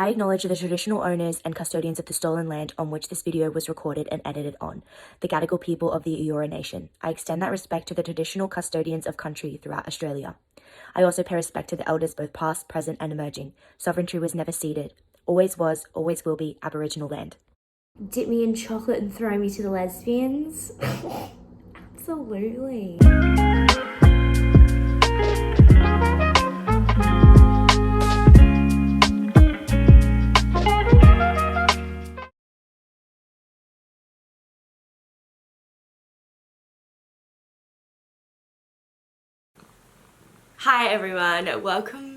I acknowledge the traditional owners and custodians of the stolen land on which this video was recorded and edited on, the Gadigal people of the Eora Nation. I extend that respect to the traditional custodians of country throughout Australia. I also pay respect to the elders both past, present and emerging. Sovereignty was never ceded. Always was, always will be Aboriginal land. Dip me in chocolate and throw me to the lesbians? Absolutely. Hi everyone, welcome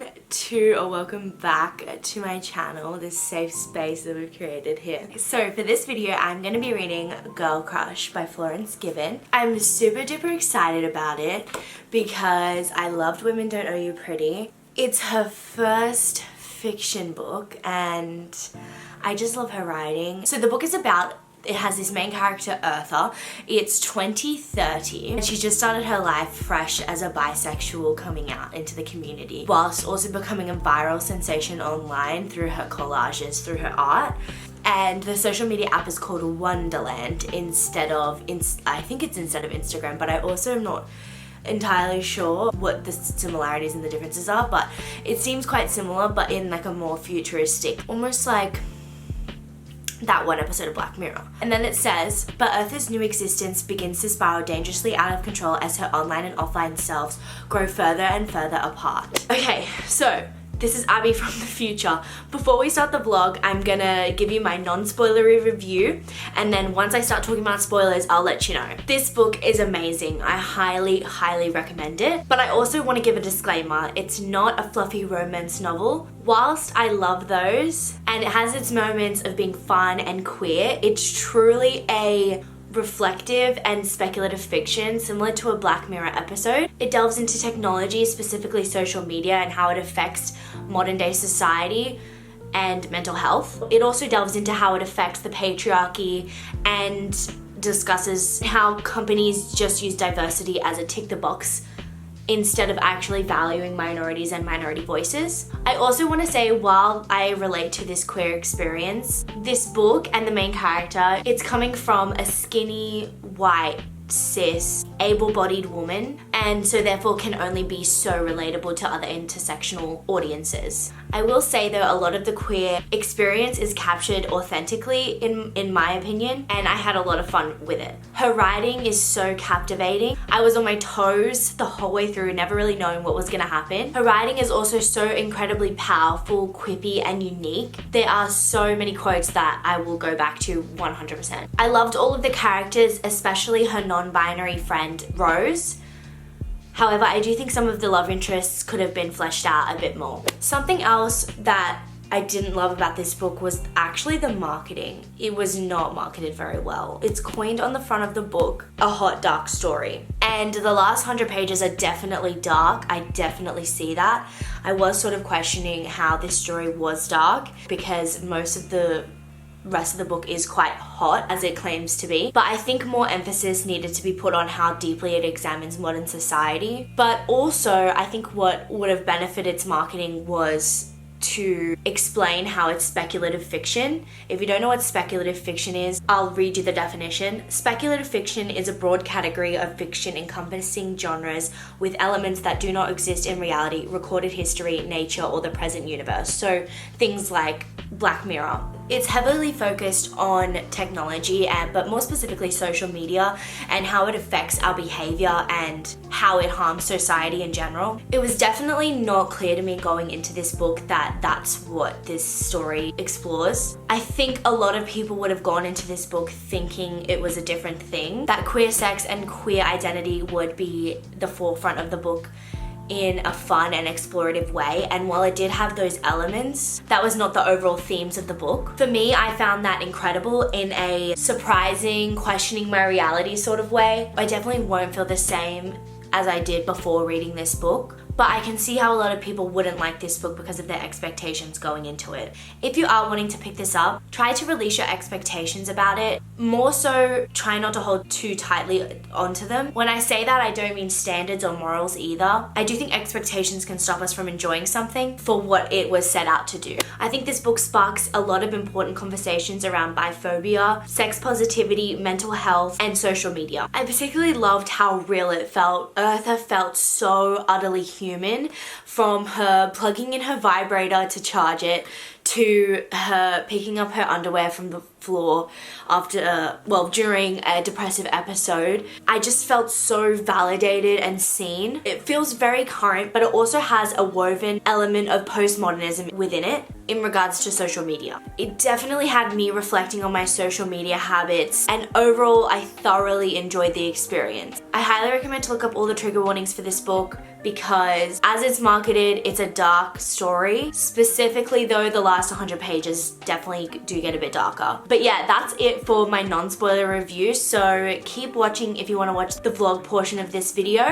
back to my channel, this safe space that we've created here. So for this video, I'm going to be reading Girl Crush by Florence Given. I'm super duper excited about it because I loved Women Don't Owe You Pretty. It's her first fiction book and I just love her writing. So the book is about, it has this main character, Eartha. It's 2030 and she just started her life fresh as a bisexual coming out into the community, whilst also becoming a viral sensation online through her collages, through her art. And the social media app is called Wonderland instead of, I think it's instead of Instagram, but I also am not entirely sure what the similarities and the differences are, but it seems quite similar, but in like a more futuristic, almost like that one episode of Black Mirror. And then it says, but Eartha's new existence begins to spiral dangerously out of control as her online and offline selves grow further and further apart. Okay, so this is Abby from the future. Before we start the vlog, I'm gonna give you my non-spoilery review, and then once I start talking about spoilers, I'll let you know. This book is amazing. I highly recommend it, but I also want to give a disclaimer. It's not a fluffy romance novel. Whilst I love those, and it has its moments of being fun and queer, it's truly a reflective and speculative fiction similar to a Black Mirror episode. It delves into technology, specifically social media, and how it affects modern day society and mental health. It also delves into how it affects the patriarchy and discusses how companies just use diversity as a tick the box instead of actually valuing minorities and minority voices. I also want to say, while I relate to this queer experience, this book and the main character, it's coming from a skinny, white, cis, able-bodied woman, and so therefore can only be so relatable to other intersectional audiences. I will say though, a lot of the queer experience is captured authentically in my opinion, and I had a lot of fun with it. Her writing is so captivating. I was on my toes the whole way through, never really knowing what was gonna happen. Her writing is also so incredibly powerful, quippy, and unique. There are so many quotes that I will go back to 100%. I loved all of the characters, especially her non-binary friend, Rose. However, I do think some of the love interests could have been fleshed out a bit more. Something else that I didn't love about this book was actually the marketing. It was not marketed very well. It's coined on the front of the book, a hot, dark story. And the last 100 pages are definitely dark. I definitely see that. I was sort of questioning how this story was dark because most of the rest of the book is quite hot, as it claims to be, but I think more emphasis needed to be put on how deeply it examines modern society. But also I think what would have benefited its marketing was to explain how it's speculative fiction. If you don't know what speculative fiction is, I'll read you the definition. Speculative fiction is a broad category of fiction encompassing genres with elements that do not exist in reality, recorded history, nature, or the present universe. So things like Black Mirror. It's heavily focused on technology, but more specifically social media, and how it affects our behavior and how it harms society in general. It was definitely not clear to me going into this book that that's what this story explores. I think a lot of people would have gone into this book thinking it was a different thing, that queer sex and queer identity would be the forefront of the book in a fun and explorative way, and while it did have those elements, that was not the overall themes of the book. For me, I found that incredible in a surprising, questioning my reality sort of way. I definitely won't feel the same as I did before reading this book, but I can see how a lot of people wouldn't like this book because of their expectations going into it. If you are wanting to pick this up, try to release your expectations about it. More so, try not to hold too tightly onto them. When I say that, I don't mean standards or morals either. I do think expectations can stop us from enjoying something for what it was set out to do. I think this book sparks a lot of important conversations around biphobia, sex positivity, mental health, and social media. I particularly loved how real it felt. Eartha felt so utterly human, from her plugging in her vibrator to charge it, to her picking up her underwear from the floor after, during a depressive episode. I just felt so validated and seen. It feels very current, but it also has a woven element of postmodernism within it in regards to social media. It definitely had me reflecting on my social media habits, and overall I thoroughly enjoyed the experience. I highly recommend to look up all the trigger warnings for this book, because as it's marketed, it's a dark story. Specifically though, the last 100 pages definitely do get a bit darker. But yeah, that's it for my non-spoiler review, so keep watching if you want to watch the vlog portion of this video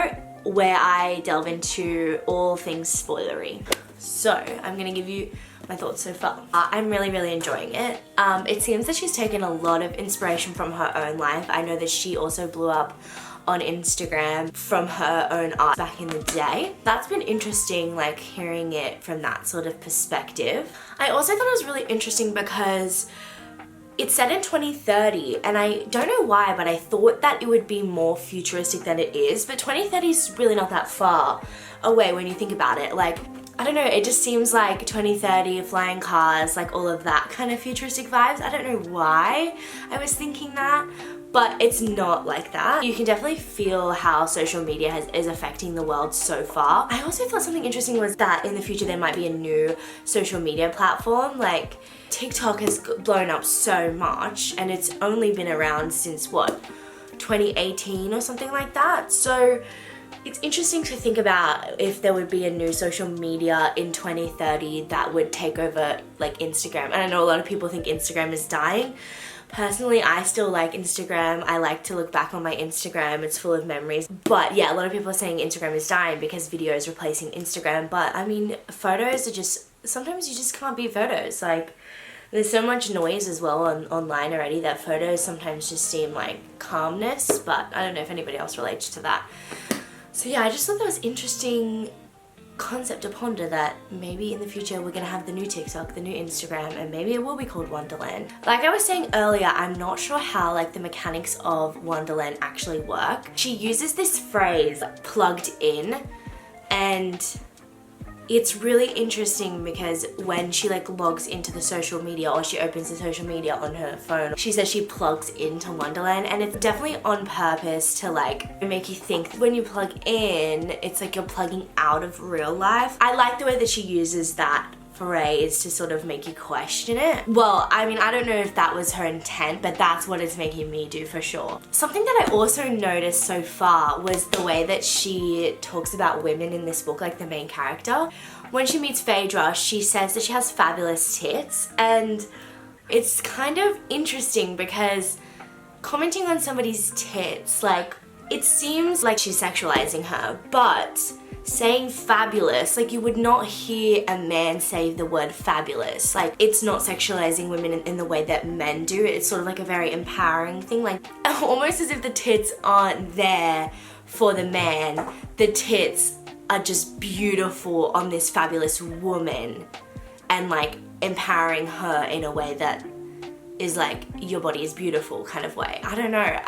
where I delve into all things spoilery. So I'm gonna give you my thoughts so far. I'm really enjoying it. It seems that she's taken a lot of inspiration from her own life. I know that she also blew up on Instagram from her own art back in the day. That's been interesting, like hearing it from that sort of perspective. I also thought it was really interesting because it's set in 2030, and I don't know why, but I thought that it would be more futuristic than it is, but 2030 is really not that far away when you think about it. Like, I don't know, it just seems like 2030, flying cars, like all of that kind of futuristic vibes. I don't know why I was thinking that, but it's not like that. You can definitely feel how social media is affecting the world so far. I also thought something interesting was that in the future there might be a new social media platform. Like, TikTok has blown up so much, and it's only been around since what, 2018 or something like that. So it's interesting to think about if there would be a new social media in 2030 that would take over like Instagram. And I know a lot of people think Instagram is dying. Personally, I still like Instagram. I like to look back on my Instagram. It's full of memories. But yeah, a lot of people are saying Instagram is dying because video is replacing Instagram. But I mean, photos are just, sometimes you just can't beat photos. Like, there's so much noise as well online already that photos sometimes just seem like calmness. But I don't know if anybody else relates to that. So yeah, I just thought that was interesting concept to ponder, that maybe in the future we're gonna have the new TikTok, the new Instagram, and maybe it will be called Wonderland. Like I was saying earlier, I'm not sure how like the mechanics of Wonderland actually work. She uses this phrase, plugged in, and it's really interesting because when she like logs into the social media, or she opens the social media on her phone, she says she plugs into Wonderland, and it's definitely on purpose to like make you think when you plug in, it's like you're plugging out of real life. I like the way that she uses that phrase to sort of make you question it. Well, I mean, I don't know if that was her intent, but that's what it's making me do for sure. Something that I also noticed so far was the way that she talks about women in this book, like the main character. When she meets Phaedra, she says that she has fabulous tits, and it's kind of interesting because commenting on somebody's tits, like, it seems like she's sexualizing her, but saying fabulous, like you would not hear a man say the word fabulous. Like, it's not sexualizing women in the way that men do. It's sort of like a very empowering thing, like almost as if the tits aren't there for the man. The tits are just beautiful on this fabulous woman, and like empowering her in a way that is like, your body is beautiful kind of way. I don't know.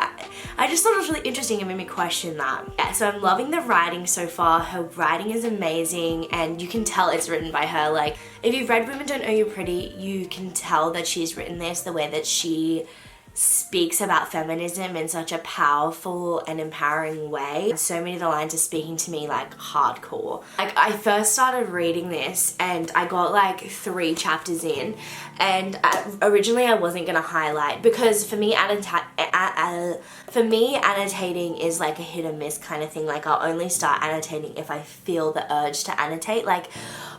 I just thought it was really interesting and made me question that. Yeah, so I'm loving the writing so far. Her writing is amazing, and you can tell it's written by her. Like, if you've read Women Don't Know You're Pretty, you can tell that she's written this, the way that she speaks about feminism in such a powerful and empowering way. So many of the lines are speaking to me like hardcore. Like, I first started reading this and I got like 3 chapters in, and originally I wasn't gonna highlight because for me annotating is like a hit or miss kind of thing. Like, I'll only start annotating if I feel the urge to annotate. Like,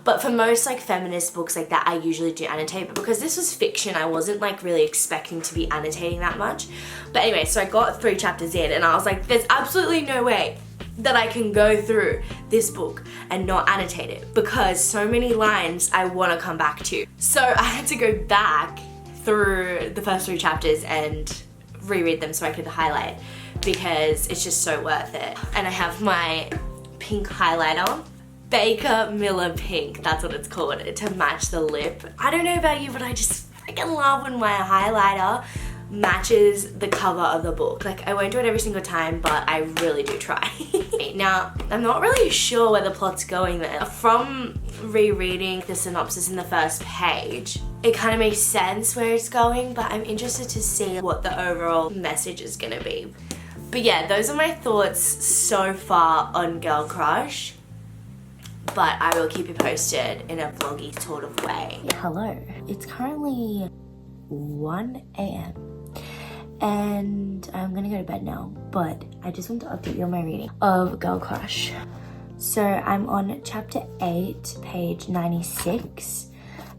but for most like feminist books like that, I usually do annotate, but because this was fiction, I wasn't like really expecting to be annotating that much. But anyway, so I got 3 chapters in and I was like, there's absolutely no way that I can go through this book and not annotate it because so many lines I want to come back to. So I had to go back through the first 3 chapters and reread them so I could highlight because it's just so worth it. And I have my pink highlighter, Baker Miller Pink, that's what it's called, to match the lip. I don't know about you, but I just freaking love when my highlighter matches the cover of the book. Like, I won't do it every single time, but I really do try. Now, I'm not really sure where the plot's going there. From rereading the synopsis in the first page, it kind of makes sense where it's going, but I'm interested to see what the overall message is gonna be. But yeah, those are my thoughts so far on Girl Crush, but I will keep you posted in a vloggy sort of way. Hello, it's currently 1 a.m. and I'm gonna go to bed now, but I just want to update you on my reading of Girl Crush. So I'm on chapter 8, page 96.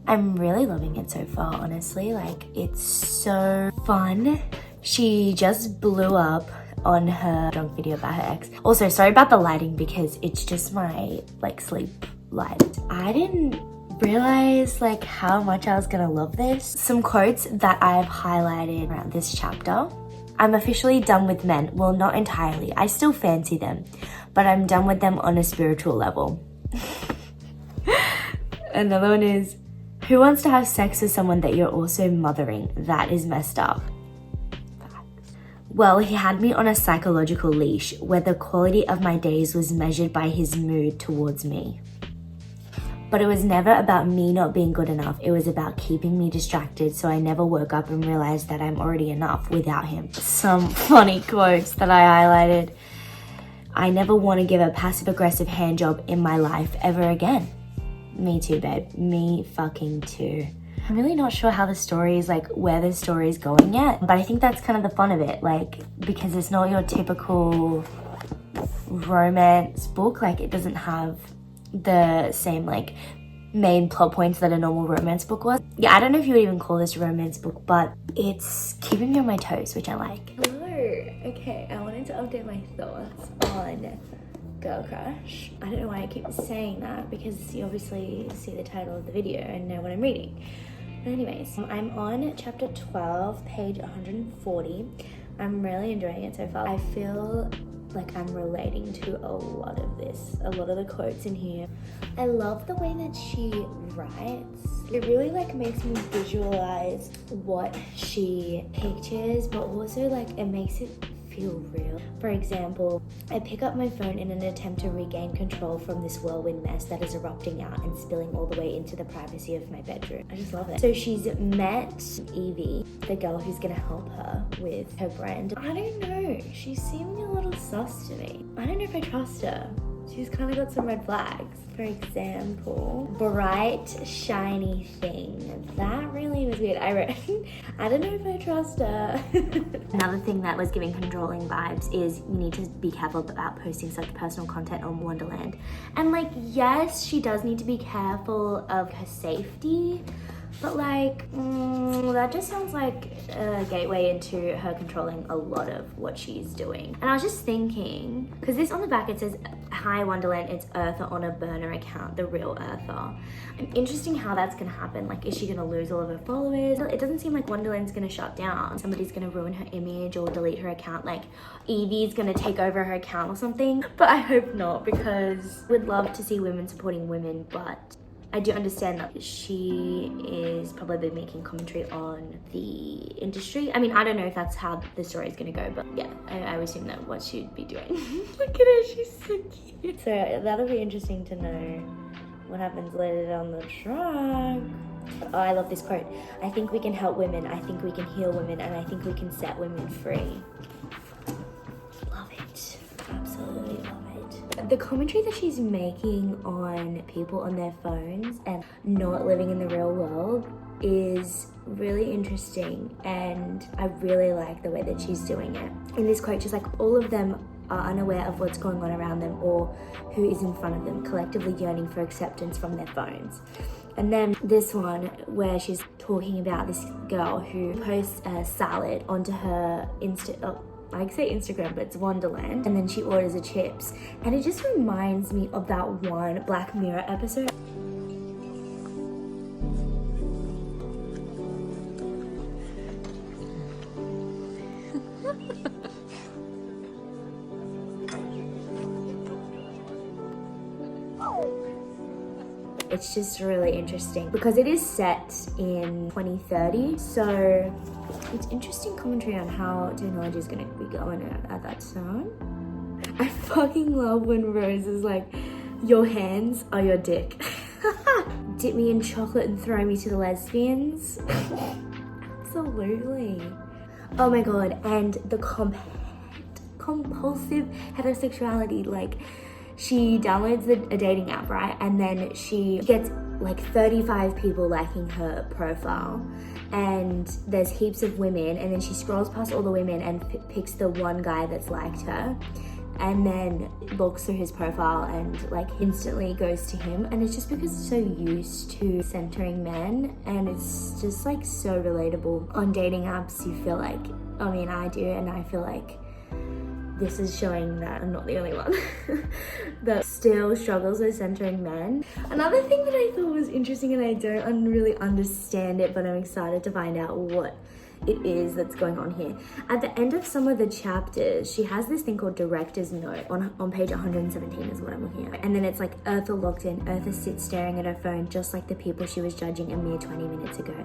I'm really loving it so far, honestly. Like, it's so fun. She just blew up on her drunk video about her ex. Also, sorry about the lighting because it's just my like sleep light. I didn't realize like how much I was gonna love this. Some quotes that I've highlighted around this chapter. I'm officially done with men. Well, not entirely. I still fancy them, but I'm done with them on a spiritual level. Another one is, who wants to have sex with someone that you're also mothering? That is messed up. Well, he had me on a psychological leash where the quality of my days was measured by his mood towards me. But it was never about me not being good enough. It was about keeping me distracted so I never woke up and realized that I'm already enough without him. Some funny quotes that I highlighted. I never want to give a passive-aggressive handjob in my life ever again. Me too, babe. Me fucking too. I'm really not sure how the story is, like, where the story is going yet, but I think that's kind of the fun of it, like, because it's not your typical romance book. Like, it doesn't have the same, like, main plot points that a normal romance book was. Yeah, I don't know if you would even call this a romance book, but it's keeping me on my toes, which I like. Hello. Okay, I wanted to update my thoughts on Girl Crush. I don't know why I keep saying that because you obviously see the title of the video and know what I'm reading. But anyways, I'm on chapter 12, page 140. I'm really enjoying it so far. I feel like I'm relating to a lot of this, a lot of the quotes in here. I love the way that she writes. It really like makes me visualize what she pictures, but also like it makes it feel real. For example, I pick up my phone in an attempt to regain control from this whirlwind mess that is erupting out and spilling all the way into the privacy of my bedroom. I just love it. So she's met Evie, the girl who's gonna help her with her brand. I don't know, she's seeming a little sus to me. I don't know if I trust her. She's kind of got some red flags. For example, bright, shiny thing. That really was weird. I wrote, I don't know if I trust her. Another thing that was giving controlling vibes is you need to be careful about posting such personal content on Wonderland. And like, yes, she does need to be careful of her safety, but like, that just sounds like a gateway into her controlling a lot of what she's doing. And I was just thinking, because this on the back, it says, hi Wonderland, it's Eartha on a burner account, the real Eartha. I'm interested in how that's gonna happen. Like, is she gonna lose all of her followers? It doesn't seem like Wonderland's gonna shut down. Somebody's gonna ruin her image or delete her account. Like, Evie's gonna take over her account or something. But I hope not, because we'd love to see women supporting women, but I do understand that she is probably making commentary on the industry. I mean, I don't know if that's how the story is going to go, but yeah, I would assume that what she'd be doing. Look at her, she's so cute. So that'll be interesting to know what happens later down the track. Oh, I love this quote. I think we can help women, I think we can heal women, and I think we can set women free. Love it. Absolutely love it. The commentary that she's making on people on their phones and not living in the real world is really interesting, and I really like the way that she's doing it. In this quote, she's like, all of them are unaware of what's going on around them or who is in front of them, collectively yearning for acceptance from their phones. And then this one where she's talking about this girl who posts a salad onto her I say Instagram, but it's Wonderland. And then she orders the chips. And it just reminds me of that one Black Mirror episode. It's just really interesting because it is set in 2030, so it's interesting commentary on how technology is going to be going at that time. I fucking love when Rose is like, your hands are your dick. Dip me in chocolate and throw me to the lesbians. Absolutely. Oh my god, and the compulsive heterosexuality, like, she downloads a dating app, right? And then she gets like 35 people liking her profile. And there's heaps of women. And then she scrolls past all the women and picks the one guy that's liked her. And then looks through his profile and like instantly goes to him. And it's just because it's so used to centering men. And it's just like so relatable. On dating apps, you feel like, I mean, I do, and I feel like this is showing that I'm not the only one that still struggles with centering men. Another thing that I thought was interesting, and I don't really understand it, but I'm excited to find out what it is that's going on here. At the end of some of the chapters, she has this thing called director's note on page 117 is what I'm looking at. And then it's like, Eartha locked in. Eartha sits staring at her phone just like the people she was judging a mere 20 minutes ago.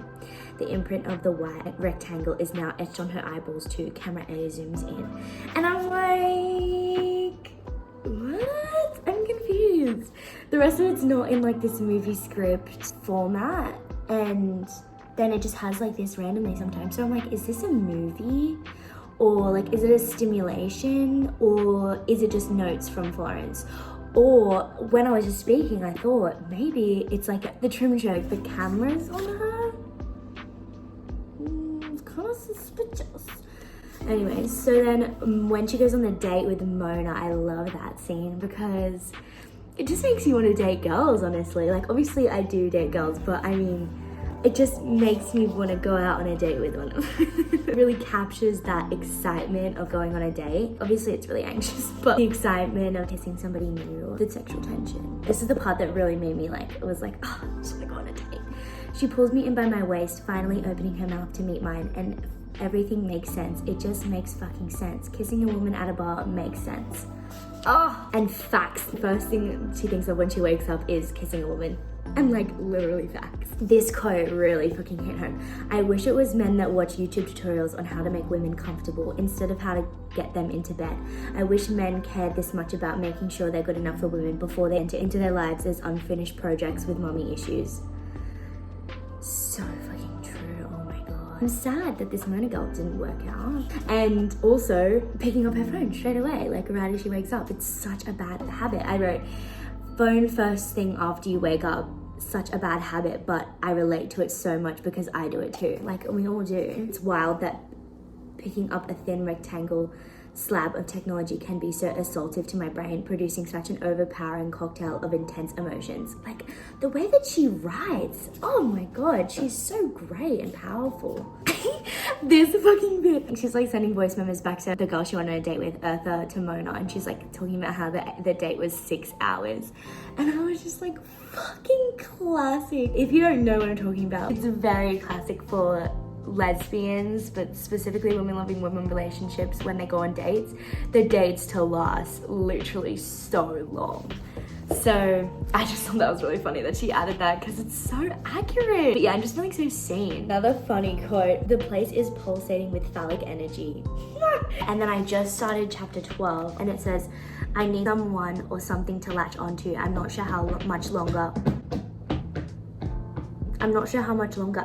The imprint of the white rectangle is now etched on her eyeballs too. Camera A zooms in. And I'm like, what? I'm confused. The rest of it's not in like this movie script format. And then it just has like this randomly sometimes. So I'm like, is this a movie? Or like, is it a stimulation? Or is it just notes from Florence? Or when I was just speaking, I thought maybe it's like the Truman Show, the camera's on her. It's kind of suspicious. Anyways, so then when she goes on the date with Mona, I love that scene because it just makes you want to date girls, honestly. Like, obviously I do date girls, but I mean, it just makes me want to go out on a date with one of them. It really captures that excitement of going on a date. Obviously it's really anxious, but the excitement of kissing somebody new, the sexual tension. This is the part that really made me like, it was like, oh, I just want to go on a date. She pulls me in by my waist, finally opening her mouth to meet mine, and everything makes sense. It just makes fucking sense. Kissing a woman at a bar makes sense. Oh, and facts. The first thing she thinks of when she wakes up is kissing a woman. And like literally facts. This quote really fucking hit home. I wish it was men that watch YouTube tutorials on how to make women comfortable instead of how to get them into bed. I wish men cared this much about making sure they're good enough for women before they enter into their lives as unfinished projects with mommy issues. So fucking true, oh my god. I'm sad that this Mona girl didn't work out. And also picking up her phone straight away, like right as she wakes up. It's such a bad habit. I wrote, phone first thing after you wake up, such a bad habit, but I relate to it so much because I do it too. Like, we all do. It's wild that picking up a thin rectangle slab of technology can be so assaultive to my brain, producing such an overpowering cocktail of intense emotions. Like, the way that she writes, oh my god, she's so great and powerful. There's a fucking bit. She's like sending voice memos back to the girl she went on a date with, Eartha, to Mona, and she's like talking about how the date was 6 hours. And I was just like, fucking classic. If you don't know what I'm talking about, it's very classic for lesbians, but specifically women loving women relationships when they go on dates. The dates to last literally so long. So I just thought that was really funny that she added that because it's so accurate. But yeah, I'm just feeling so seen. Another funny quote, the place is pulsating with phallic energy. And then I just started chapter 12 and it says, I need someone or something to latch onto. I'm not sure how much longer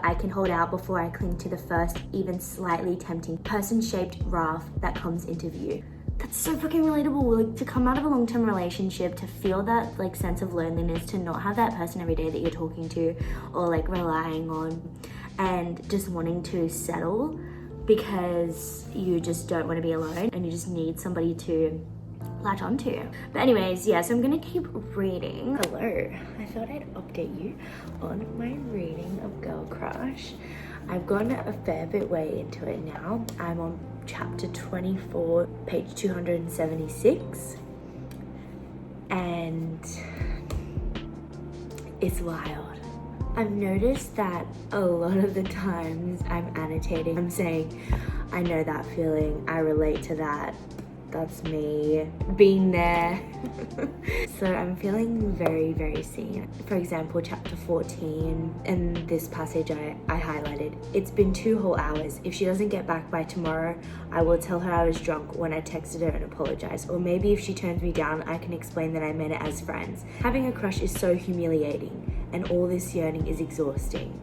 I can hold out before I cling to the first, even slightly tempting person-shaped raft that comes into view. That's so fucking relatable. Like, to come out of a long-term relationship, to feel that like sense of loneliness, to not have that person every day that you're talking to or like relying on, and just wanting to settle because you just don't want to be alone and you just need somebody to latch onto. But anyways, yeah, so I'm gonna keep reading. Hello, I thought I'd update you on my reading of Girl Crush. I've gone a fair bit way into it now. I'm on chapter 24, page 276, and it's wild. I've noticed that a lot of the times I'm annotating, I'm saying, I know that feeling, I relate to that, that's me, being there. So I'm feeling very, very seen. For example, chapter 14, in this passage I highlighted, it's been 2 whole hours. If she doesn't get back by tomorrow, I will tell her I was drunk when I texted her and apologized. Or maybe if she turns me down, I can explain that I meant it as friends. Having a crush is so humiliating, and all this yearning is exhausting.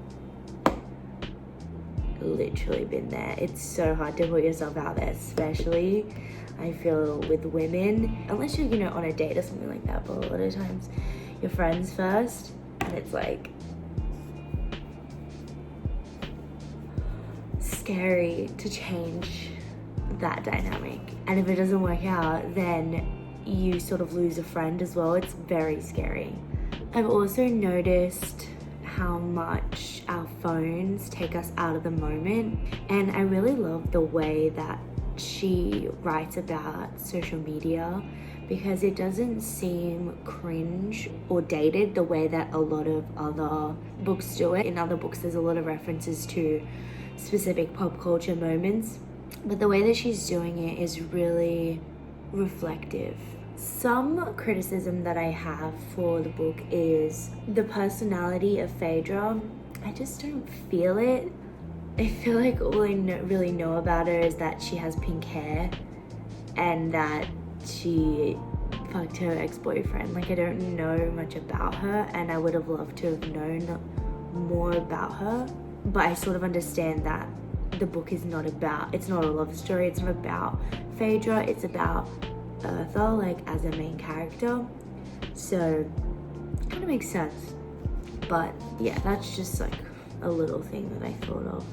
Literally been there. It's so hard to put yourself out there, especially I feel with women, unless you're, you know, on a date or something like that, but a lot of times you're friends first, and it's like scary to change that dynamic. And if it doesn't work out, then you sort of lose a friend as well. It's very scary. I've also noticed how much our phones take us out of the moment, and I really love the way that she writes about social media, because it doesn't seem cringe or dated the way that a lot of other books do it. In other books there's a lot of references to specific pop culture moments, but the way that she's doing it is really reflective. Some criticism that I have for the book is the personality of Phaedra. I just don't feel it. I feel like all I really know about her is that she has pink hair and that she fucked her ex-boyfriend. Like, I don't know much about her, and I would have loved to have known more about her. But I sort of understand that the book is not about, it's not a love story, it's not about Phaedra, it's about Eartha, like, as a main character. So it kind of makes sense. But yeah, that's just like a little thing that I thought of.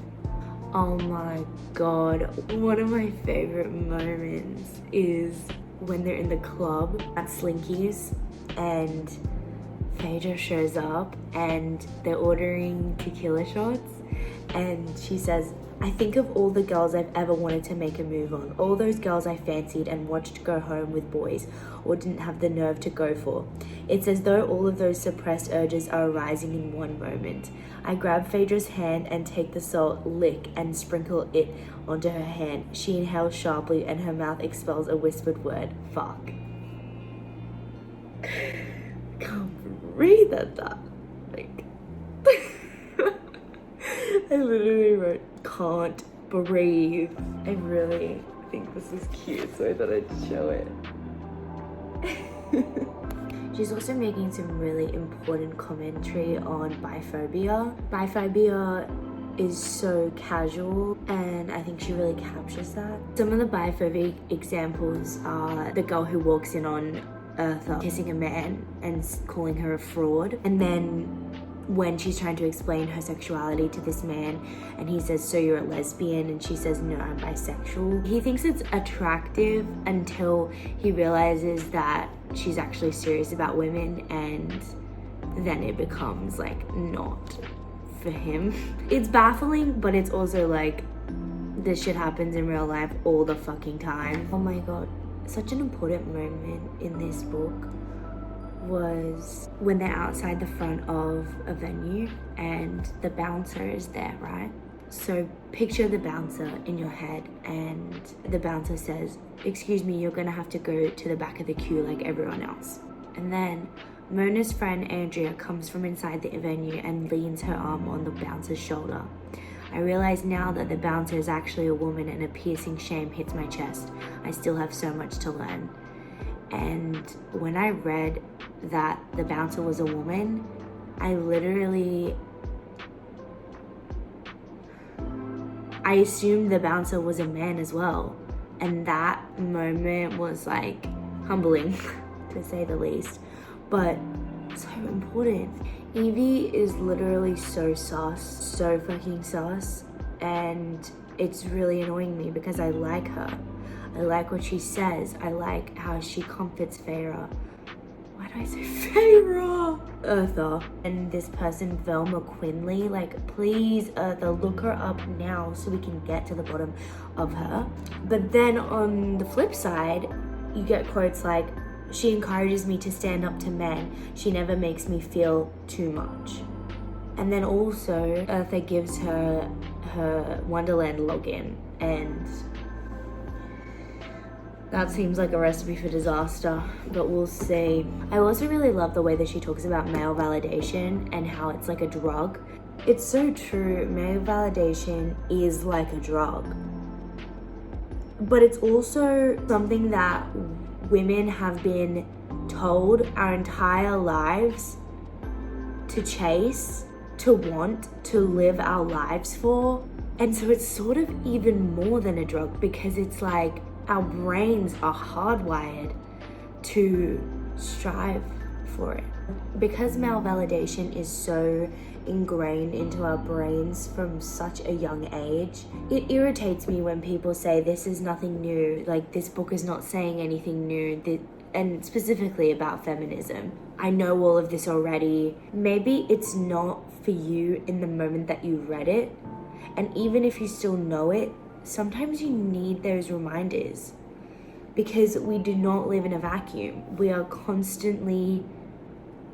Oh my god, one of my favorite moments is when they're in the club at Slinky's and Phaedra shows up and they're ordering tequila shots, and she says, I think of all the girls I've ever wanted to make a move on, all those girls I fancied and watched go home with boys or didn't have the nerve to go for. It's as though all of those suppressed urges are arising in one moment. I grab Phaedra's hand and take the salt lick and sprinkle it onto her hand. She inhales sharply and her mouth expels a whispered word, fuck. Can't breathe at that. Like, I literally wrote, can't breathe. I really think this is cute, so I thought I'd show it. She's also making some really important commentary on biphobia. Biphobia is so casual, and I think she really captures that. Some of the biphobic examples are the girl who walks in on Eartha kissing a man and calling her a fraud, and then when she's trying to explain her sexuality to this man and he says, so you're a lesbian, and she says, no, I'm bisexual. He thinks it's attractive until he realizes that she's actually serious about women, and then it becomes like not for him. It's baffling, but it's also like, this shit happens in real life all the fucking time. Oh my god, such an important moment in this book was when they're outside the front of a venue and the bouncer is there, right? So picture the bouncer in your head, and the bouncer says, excuse me, you're gonna have to go to the back of the queue like everyone else. And then Mona's friend Andrea comes from inside the venue and leans her arm on the bouncer's shoulder. I realize now that the bouncer is actually a woman, and a piercing shame hits my chest. I still have so much to learn. And when I read that the bouncer was a woman, I assumed the bouncer was a man as well. And that moment was like humbling, to say the least, but so important. Evie is literally so sus, so fucking sus, and it's really annoying me because I like her. I like what she says. I like how she comforts Feyre. Why do I say? Feyre. Eartha. And this person, Velma Quinley, like, please, Eartha, look her up now so we can get to the bottom of her. But then on the flip side, you get quotes like, she encourages me to stand up to men. She never makes me feel too much. And then also, Eartha gives her Wonderland login, and that seems like a recipe for disaster, but we'll see. I also really love the way that she talks about male validation and how it's like a drug. It's so true, male validation is like a drug. But it's also something that women have been told our entire lives to chase, to want, to live our lives for. And so it's sort of even more than a drug, because it's like our brains are hardwired to strive for it. Because male validation is so ingrained into our brains from such a young age, it irritates me when people say this is nothing new, like this book is not saying anything new, and specifically about feminism. I know all of this already. Maybe it's not for you in the moment that you read it, and even if you still know it, sometimes you need those reminders, because we do not live in a vacuum. We are constantly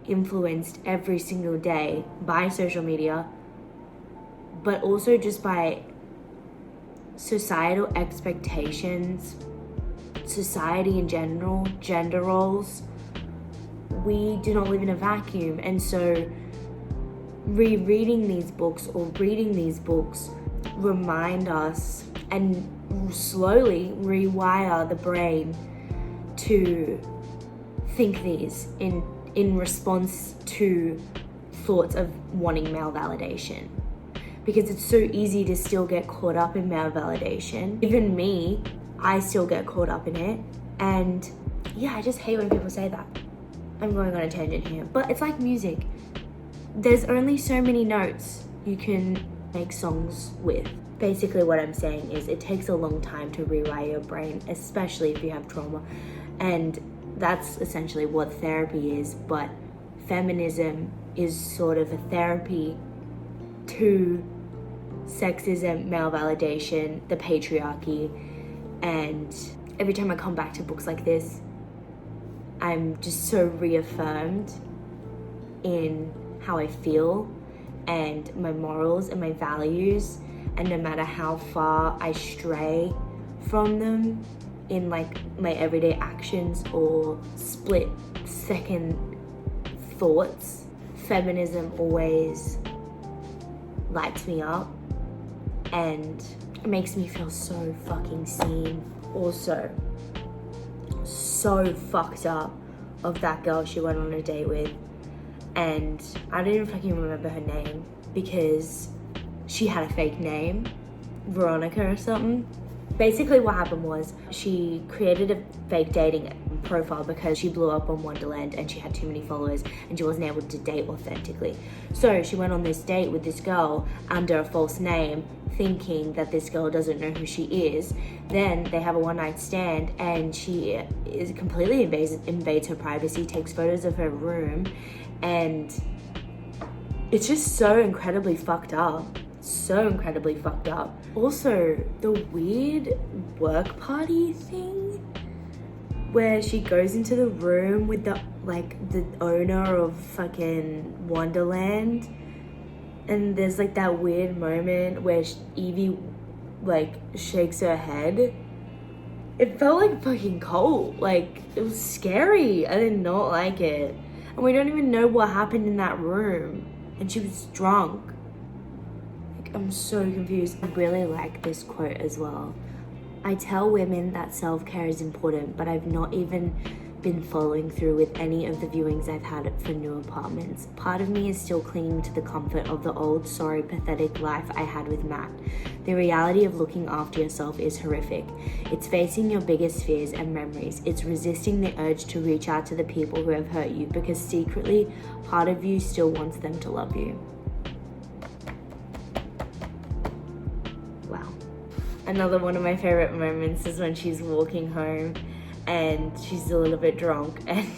influenced every single day by social media, but also just by societal expectations, society in general, gender roles. We do not live in a vacuum, and so rereading these books or reading these books remind us and slowly rewire the brain to think these in response to thoughts of wanting male validation. Because it's so easy to still get caught up in male validation. Even me, I still get caught up in it. And yeah, I just hate when people say that. I'm going on a tangent here, but it's like music. There's only so many notes you can make songs with. Basically what I'm saying is it takes a long time to rewire your brain, especially if you have trauma. And that's essentially what therapy is, but feminism is sort of a therapy to sexism, male validation, the patriarchy. And every time I come back to books like this, I'm just so reaffirmed in how I feel and my morals and my values. And no matter how far I stray from them in like my everyday actions or split second thoughts, feminism always lights me up and it makes me feel so fucking seen. Also, so fucked up of that girl she went on a date with, and I don't even fucking remember her name because she had a fake name, Veronica or something. Basically what happened was she created a fake dating profile because she blew up on Wonderland and she had too many followers and she wasn't able to date authentically. So she went on this date with this girl under a false name, thinking that this girl doesn't know who she is. Then they have a one-night stand and she is completely invades her privacy, takes photos of her room, and it's just so incredibly fucked up. So incredibly fucked up. Also, the weird work party thing where she goes into the room with the owner of fucking Wonderland, and there's like that weird moment where Evie like shakes her head. It felt like fucking cold. Like, it was scary. I did not like it. And we don't even know what happened in that room. And she was drunk. I'm so confused. I really like this quote as well. I tell women that self-care is important, but I've not even been following through with any of the viewings I've had for new apartments. Part of me is still clinging to the comfort of the old, sorry, pathetic life I had with Matt. The reality of looking after yourself is horrific. It's facing your biggest fears and memories. It's resisting the urge to reach out to the people who have hurt you, because secretly, part of you still wants them to love you. Wow. Another one of my favorite moments is when she's walking home and she's a little bit drunk and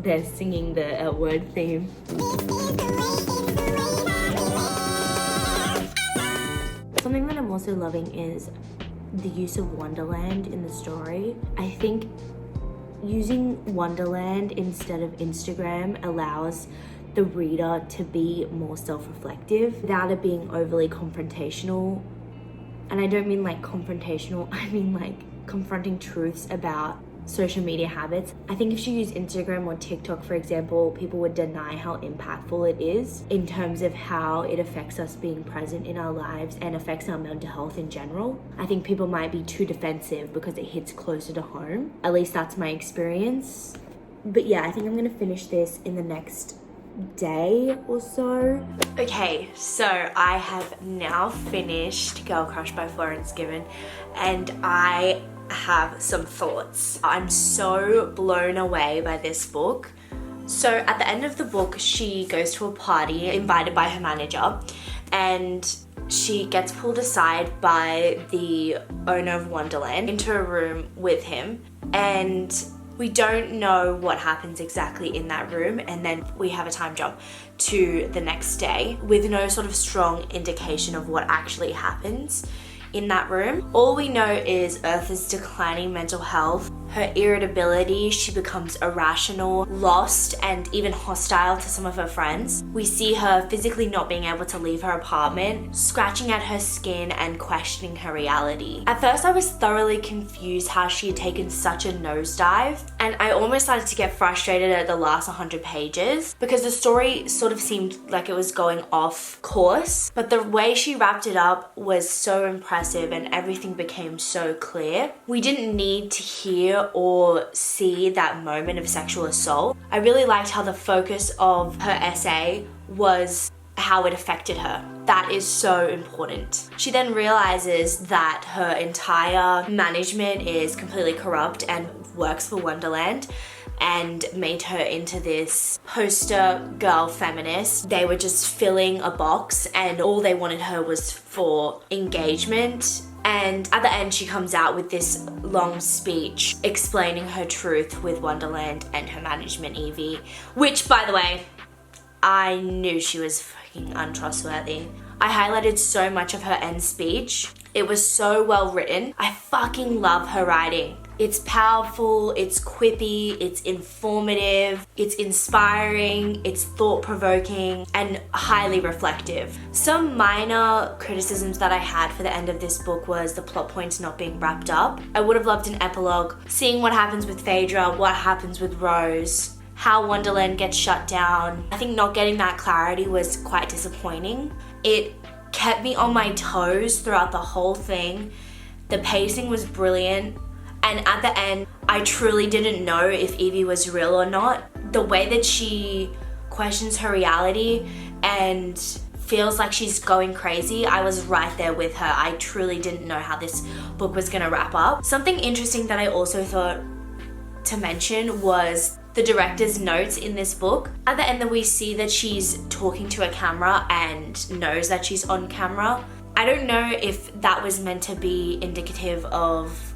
they're singing the L-word theme. Something that I'm also loving is the use of Wonderland in the story. I think using Wonderland instead of Instagram allows the reader to be more self-reflective without it being overly confrontational. And I don't mean like confrontational, I mean like confronting truths about social media habits. I think if you use Instagram or TikTok, for example, people would deny how impactful it is in terms of how it affects us being present in our lives and affects our mental health in general. I think people might be too defensive because it hits closer to home. At least that's my experience. But yeah, I think I'm gonna finish this in the next day or so. Okay, so I have now finished Girl Crush by Florence Given, and I have some thoughts. I'm so blown away by this book. So at the end of the book, she goes to a party invited by her manager, and she gets pulled aside by the owner of Wonderland into a room with him, and we don't know what happens exactly in that room, and then we have a time jump to the next day with no sort of strong indication of what actually happens in that room. All we know is Eartha's declining mental health, her irritability, she becomes irrational, lost, and even hostile to some of her friends. We see her physically not being able to leave her apartment, scratching at her skin and questioning her reality. At first I was thoroughly confused how she had taken such a nosedive, and I almost started to get frustrated at the last 100 pages because the story sort of seemed like it was going off course, but the way she wrapped it up was so impressive and everything became so clear. We didn't need to hear or see that moment of sexual assault. I really liked how the focus of her essay was how it affected her. That is so important. She then realizes that her entire management is completely corrupt and works for Wonderland and made her into this poster girl feminist. They were just filling a box and all they wanted her was for engagement. And at the end, she comes out with this long speech explaining her truth with Wonderland and her management, Evie, which, by the way, I knew she was fucking untrustworthy. I highlighted so much of her end speech. It was so well written. I fucking love her writing. It's powerful, it's quippy, it's informative, it's inspiring, it's thought-provoking, and highly reflective. Some minor criticisms that I had for the end of this book was the plot points not being wrapped up. I would have loved an epilogue, seeing what happens with Phaedra, what happens with Rose, how Wonderland gets shut down. I think not getting that clarity was quite disappointing. It kept me on my toes throughout the whole thing. The pacing was brilliant. And at the end, I truly didn't know if Evie was real or not. The way that she questions her reality and feels like she's going crazy, I was right there with her. I truly didn't know how this book was gonna wrap up. Something interesting that I also thought to mention was the director's notes in this book. At the end, that we see that she's talking to a camera and knows that she's on camera. I don't know if that was meant to be indicative of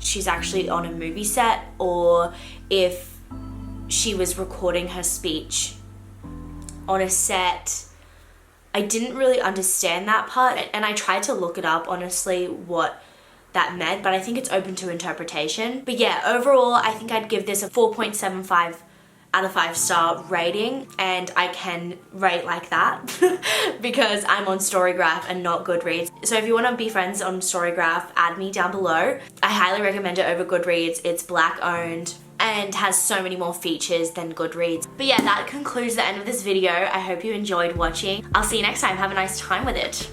she's actually on a movie set or if she was recording her speech on a set. I didn't really understand that part, and I tried to look it up, honestly, what that meant, but I think it's open to interpretation. But yeah, overall, I think I'd give this a 4.75 out of 5-star rating, and I can rate like that because I'm on Storygraph and not Goodreads. So if you want to be friends on Storygraph, add me down below. I highly recommend it over Goodreads. It's Black owned and has so many more features than Goodreads. But yeah, that concludes the end of this video. I hope you enjoyed watching. I'll see you next time. Have a nice time with it.